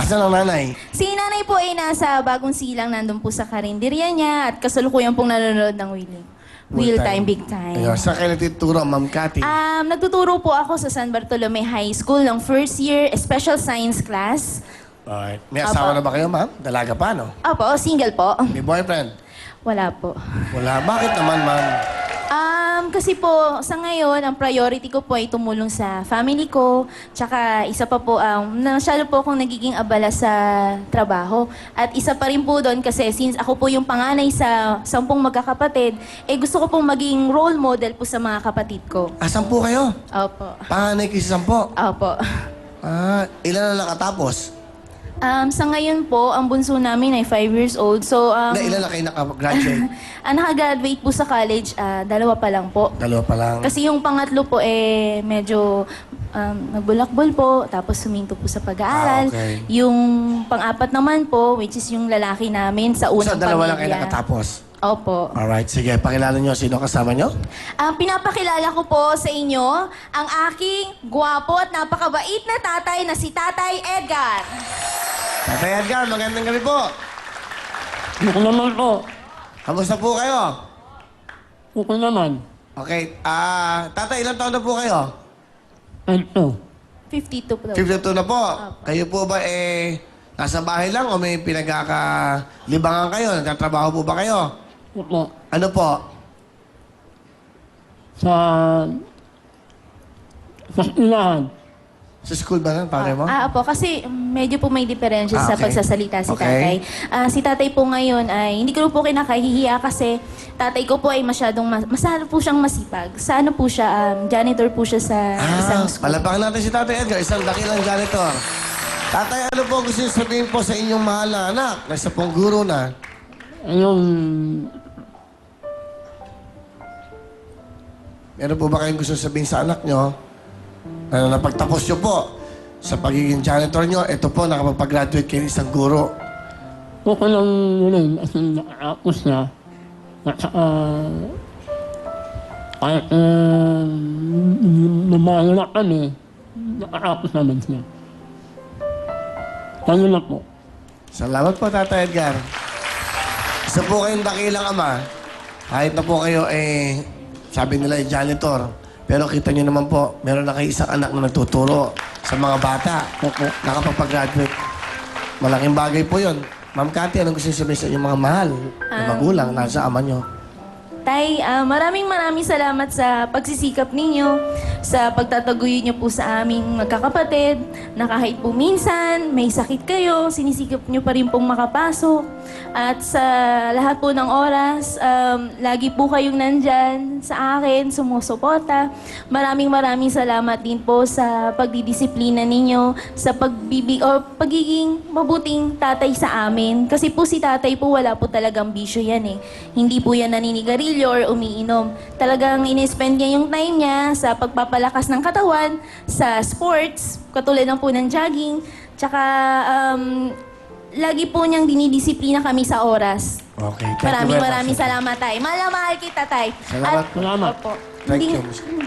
Asan ang nanay? Si nanay po ay nasa Bagong Silang, nandun po sa karinderya niya at kasalukuyan pong nanonood ng Wheel Time Big Time. Ayun, saan kayo nagtuturo, Ma'am Cathy? Nagtuturo po ako sa San Bartolome High School ng first year special science class. Alright. May asawa Apo. na ba kayo, ma'am? Dalaga pa, no? Opo, single po. May boyfriend? Wala po. Wala. Bakit naman, ma'am? Kasi po, sa ngayon, ang priority ko po ay tumulong sa family ko. Tsaka isa pa po, masyado po akong nagiging abala sa trabaho. At isa pa rin po doon kasi since ako po yung panganay sa 10 magkakapatid, gusto ko pong maging role model po sa mga kapatid ko. Asan po kayo? Opo. Panganay kayo sa 10? Opo. Ilan na nakatapos? Sa ngayon po, ang bunso namin ay 5 years old. So, Ilan na kayo nakagraduate? nakagraduate po sa college, 2 pa lang po. 2 pa lang. Kasi yung pangatlo po medyo nagbulakbol po, tapos huminto po sa pag-aaral. Okay. Yung pang-apat naman po, which is yung lalaki namin sa So, unang 2 lang kayo pamilya. nakatapos? Opo. Alright, sige. Pakilala nyo sino kasama nyo? Pinapakilala ko po sa inyo ang aking gwapo at napakabait na tatay na si Tatay Edgar. Tatay Edgar, magandang gabi po. Ako naman po. Kamusta po kayo? Ako naman. Okay. Tatay, ilang taon na po kayo? Ito. 52 po. 52 na po. Kayo po ba nasa bahay lang o may pinagkakalibangan kayo? Nagtatrabaho po ba kayo? Opo. Ano po? Sa ilahan. Sa school ba lang, pare mo? Opo, kasi medyo po may diferensya sa Okay. pagsasalita si Okay. tatay. Si tatay po ngayon ay hindi ko po kinakahihiya kasi tatay ko po ay masyadong masyado po siyang masipag. Sa ano po siya, janitor po siya sa isang school. Palapakan natin si Tatay Edgar, isang dakilang janitor. Tatay, ano po gusto niyo sabihin po sa inyong mahal na anak na isa pong guro na? Ayun. Meron po ba kayong gusto sabihin sa anak nyo? Napagtapos nyo po sa pagiging janitor nyo, ito po, nakapag-graduate kayo ng isang guro. Ako lang rin as in nakatapos na. At saka kahit lumayo na kami, nakatapos naman siya. Kaya na po. Salamat po, Tatay Edgar. Isa po kayong dakilang ama. Kahit na po kayo, sabi nila, janitor. Pero kita nyo naman po, meron na kayo isang anak na nagtuturo sa mga bata. Nakapag-graduate. Malaking bagay po yon. Ma'am Cathy, anong gusto niyo sabihin sa inyong mga mahal na magulang nasa ama nyo? Tay, maraming salamat sa pagsisikap ninyo, sa pagtataguyod niyo po sa aming magkakapatid, na kahit po minsan may sakit kayo, sinisikap niyo pa rin pong makapasok. At sa lahat po ng oras, lagi po kayong nandyan sa akin, sumusuporta. Maraming salamat din po sa pagdidisiplina ninyo, sa pagiging mabuting tatay sa amin. Kasi po si tatay po wala po talagang bisyo yan eh. Hindi po yan naninigarilyo or umiinom. Talagang in-spend niya yung time niya sa pagpapalakas ng katawan, sa sports, katulad ng po ng jogging, tsaka lagi po niyang dinidisiplina kami sa oras. Okay, thank you very Maraming much. salamat, tay. Mahal na mahal kita, tay. Salamat. Salamat. Opo. Thank Hindi,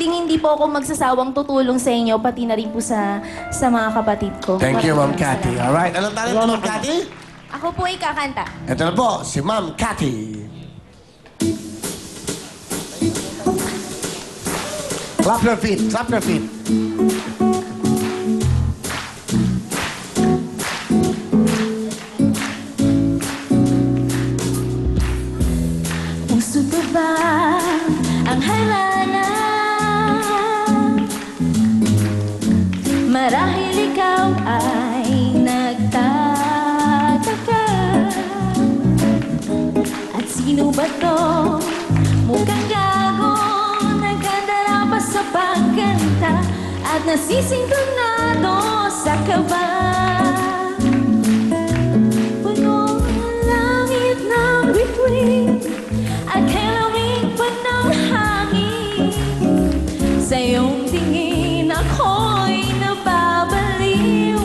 you. hindi po ako magsasawang tutulong sa inyo, pati na rin po sa mga kapatid ko. Thank you, Ma'am Maraming Cathy. salamat. Alright, anong talent mo, Ma'am Cathy? Ako po ay kakanta. Ito na po, si Ma'am Cathy. Clap your feet, clap your feet. Puso ko ba ang halana? Marahil ikaw ay nagtataka. At sino ba to? Mukhang gago, nagkadala pa sa pagkanta at nasisingtonado sa kaba. Puno ang langit ng bituin at helawing pa ng hangin. Sa iyong tingin ako'y nababaliw,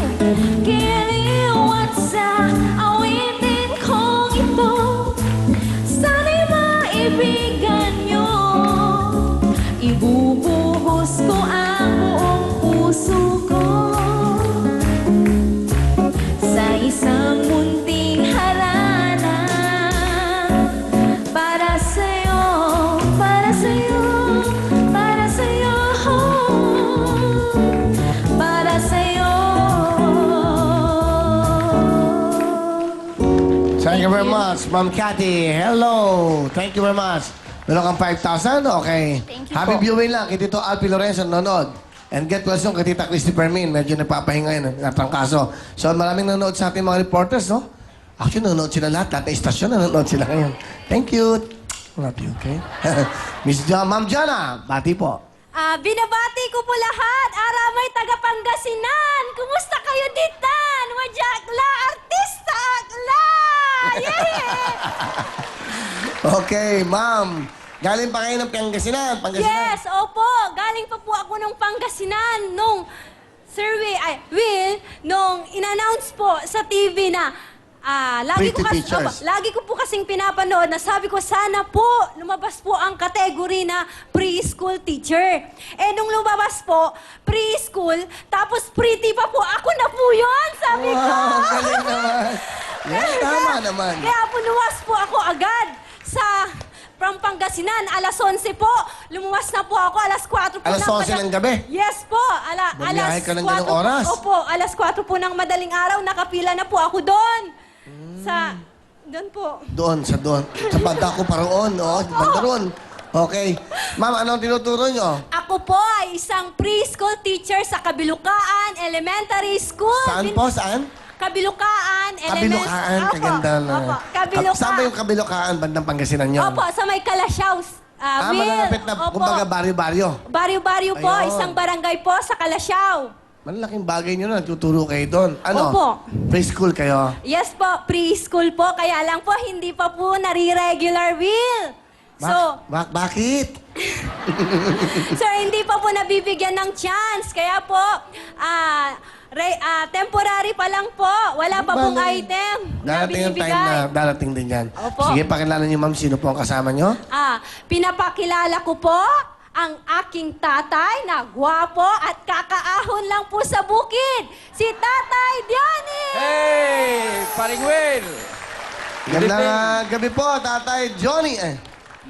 giliw at sa awitin kong ito. Sana'y maibigan niyo, ibubuhos ko ang buong puso ko. Thank you very much, Ma'am Cathy. Hello. Thank you very much. Meron kang 5,000? Okay. Thank you Happy po. viewing lang kay Tito Alpi Lorenzo nanonood. And get well soon kay Tita Christy Permin. Medyo nagpapahinga yun, natrangkaso. So maraming nanonood sa ating mga reporters, no? Actually, nanonood sila lahat. Lahat ng istasyon, nanonood sila ngayon. Thank you. Love you, okay? Miss Ma'am Jana, bati po. Binabati ko po lahat. Aramay taga Pangasinan. Kumusta kayo ditan? Wajakla, artista akla. Yeah! Okay, ma'am. Galing pa kayo ng Pangasinan. Yes, opo. Galing pa po ako ng Pangasinan nung Will, nung in-announce po sa TV na Pretty Teachers. lagi ko po kasing pinapanood na sabi ko, sana po lumabas po ang kategory na preschool teacher. Eh, nung lumabas po, preschool, tapos pretty pa po, ako na po yun, sabi ko. Wow, galing naman. Yes, tama naman. Kaya punuwas po ako agad from Pangasinan, alas 11 po. Lumuwas na po ako, alas 4 po Alas 11 ng gabi? Yes po. Bumiyahe Alas ka ng 4 ganong oras? Opo, alas 4 po ng madaling araw, nakapila na po ako doon. Doon po. Doon. Sa banda ko pa roon. Oo, sa banda roon. Okay. Ma'am, anong tinuturo nyo? Ako po ay isang preschool teacher sa Kabilukaan Elementary School. Saan po? Saan? Kabilukaan Kabilukaan. Opo, Kaganda na. Opo, Kabilukaan. Saan ba yung Kabilukaan? Bandang Pangasinan yun? Opo, sa may Kalasyaw. Will. Malapit na, Opo. kumbaga, baryo-baryo. Baryo-baryo po, Ayun. isang barangay po sa Kalasyaw. Malaking bagay nyo na, tuturo kayo doon. Ano? Opo. Preschool kayo? Yes po, preschool po. Kaya lang po, hindi pa po nare-regular, Will. So, Bakit? sir, hindi pa po nabibigyan ng chance. Kaya po, temporary pa lang po. Wala pa pong Bale. item na Darating ang time binibigay. na darating din yan. Opo. Sige, pakilala niyo, ma'am, sino po ang kasama niyo? Pinapakilala ko po ang aking tatay na gwapo at kakaahon lang po sa bukid. Si Tatay Diony! Hey! Paring Will! Gandang gabi po, Tatay Johnny.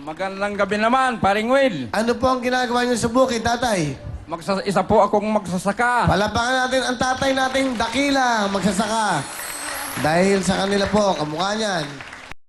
Magandang gabi naman, Paring Will. Ano po ang ginagawa niyo sa bukid, Tatay? Isa po akong magsasaka. Palapakan natin ang tatay nating dakila, magsasaka. Dahil sa kanila po, kamukha niyan.